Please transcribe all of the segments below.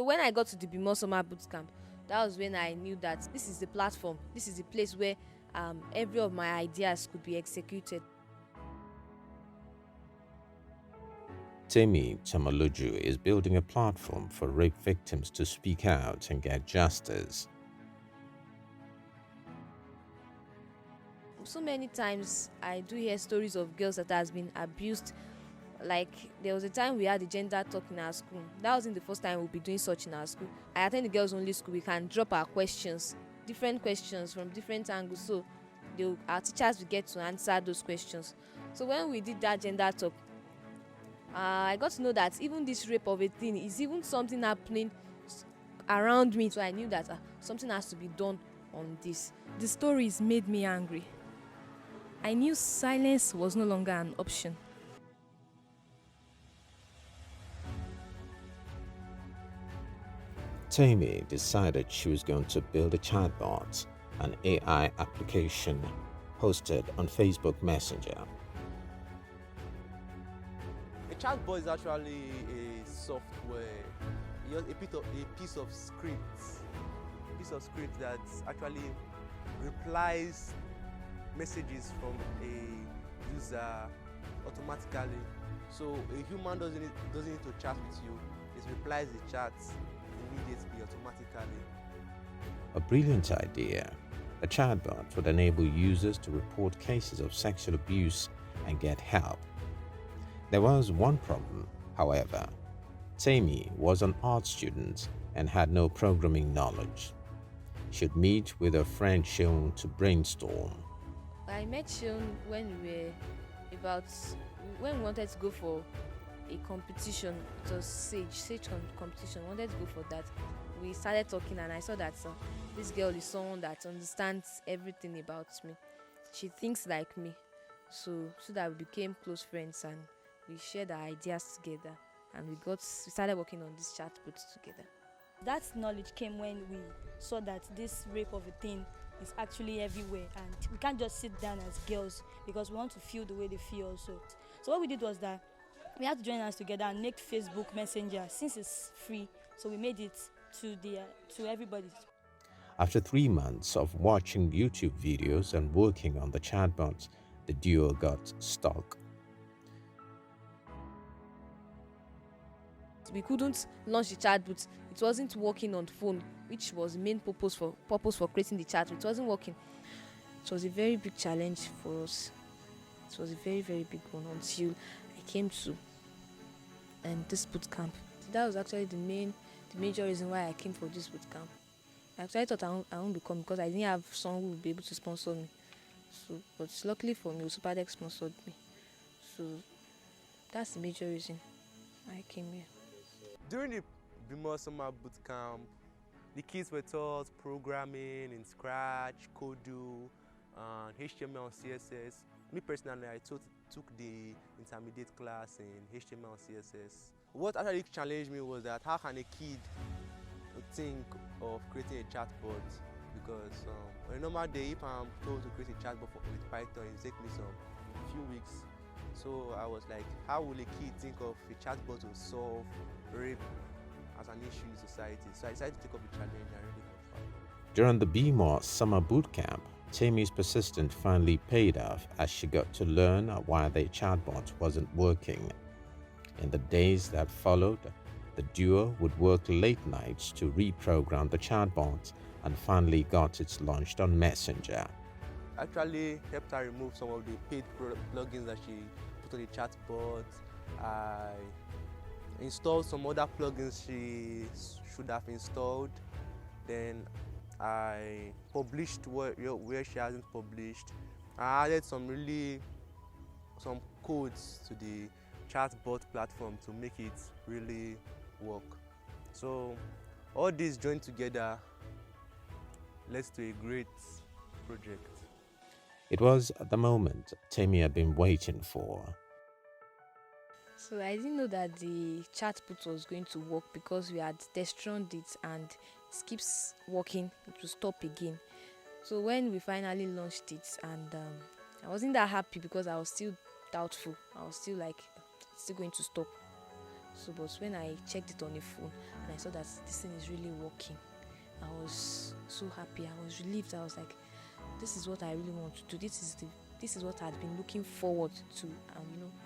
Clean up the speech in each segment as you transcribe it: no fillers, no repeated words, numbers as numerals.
So when I got to the BEMORE summer boot camp, that was when I knew that this is the platform, this is the place where every of my ideas could be executed. Temi Tomoloju is building a platform for rape victims to speak out and get justice. So many times I do hear stories of girls that has been abused. Like there was a time we had a gender talk in our school. That wasn't the first time we'll be doing such in our school. I attend the girls only school. We can drop our questions, different questions from different angles. So our teachers will get to answer those questions. So when we did that gender talk, I got to know that even this rape of a thing is even something happening around me. So I knew that something has to be done on this. The stories made me angry. I knew silence was no longer an option. Temi decided she was going to build a chatbot, an AI application hosted on Facebook Messenger. A chatbot is actually a software, a piece of script that actually replies messages from a user automatically. So a human doesn't need to chat with you; it replies the chat immediately, automatically. A brilliant idea. A chatbot would enable users to report cases of sexual abuse and get help. There was one problem, however. Temi was an art student and had no programming knowledge. She'd meet with her friend Sean to brainstorm. I met Sean when we wanted to go for a competition. It was Sage competition. We wanted to go for that. We started talking and I saw that this girl is someone that understands everything about me. She thinks like me. So that we became close friends and we shared our ideas together and we started working on this chatbot together. That knowledge came when we saw that this rape of a thing is actually everywhere and we can't just sit down as girls because we want to feel the way they feel also. So what we did was that we had to join us together and make Facebook Messenger since it's free. So we made it to everybody. After 3 months of watching YouTube videos and working on the chatbot, the duo got stuck. We couldn't launch the chatbot. It wasn't working on phone, which was the main purpose for creating the chat. It wasn't working. It was a very big challenge for us. It was a very, very big one until I came to this boot camp. That was actually the major reason why I came for this boot camp. I actually thought I won't become because I didn't have someone who would be able to sponsor me. So, but luckily for me, Superdeck sponsored me. So that's the major reason I came here. During the BEMORE summer boot camp, the kids were taught programming in Scratch, Kodu, HTML and CSS. Me personally, I took the intermediate class in HTML and CSS. What actually challenged me was that how can a kid think of creating a chatbot? Because on a normal day, if I'm told to create a chatbot with Python, it take me some few weeks. So I was like, how will a kid think of a chatbot to solve rape as an issue in society? So I decided to take up the challenge and really have fun. During the BEMORE summer boot camp, Temi's persistence finally paid off as she got to learn why the chatbot wasn't working. In the days that followed, the duo would work late nights to reprogram the chatbot and finally got it launched on Messenger. Actually helped her remove some of the paid plugins that she put on the chatbot. I installed some other plugins she should have installed. Then I published where she hasn't published. I added some codes to the chatbot platform to make it really work. So all this joined together led to a great project. It was the moment Temi had been waiting for. So I didn't know that the chatbot was going to work because we had test-run it and it keeps working, it will stop again. So when we finally launched it, and I wasn't that happy because I was still doubtful. I was still like, it's still going to stop. So, but when I checked it on the phone and I saw that this thing is really working, I was so happy. I was relieved. I was like, this is what I really want to do. This is what I'd been looking forward to,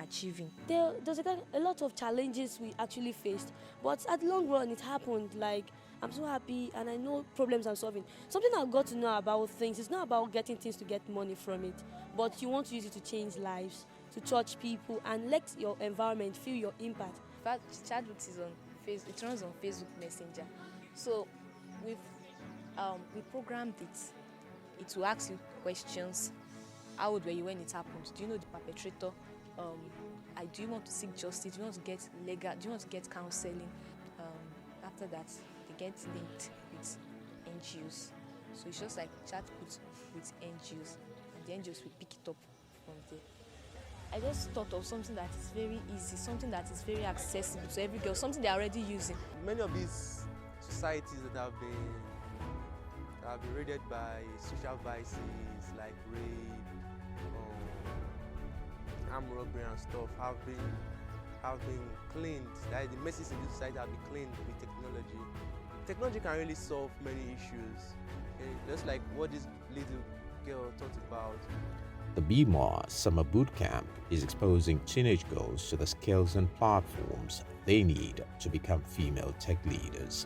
achieving. There's a lot of challenges we actually faced, but at the long run, it happened. Like, I'm so happy, and I know problems I'm solving. Something I've got to know about things, it's not about getting things to get money from it, but you want to use it to change lives, to touch people, and let your environment feel your impact. In fact, Chatbot is on it runs on Facebook Messenger. So we programmed it. It will ask you questions. How old were you when it happened? Do you know the perpetrator? Do you want to seek justice? Do you want to get legal? Do you want to get counseling? After that, they get linked with NGOs. So it's just like Chatbot with NGOs, and the NGOs will pick it up from there. I just thought of something that is very easy, something that is very accessible to every girl, something they're already using. Many of these societies that have been raided by social vices like rape, armed robbery and stuff have been cleaned. That the messes in this society have been cleaned with technology. Technology can really solve many issues. Okay? Just like what this little girl talked about. The BEMORE Summer Boot Camp is exposing teenage girls to the skills and platforms they need to become female tech leaders.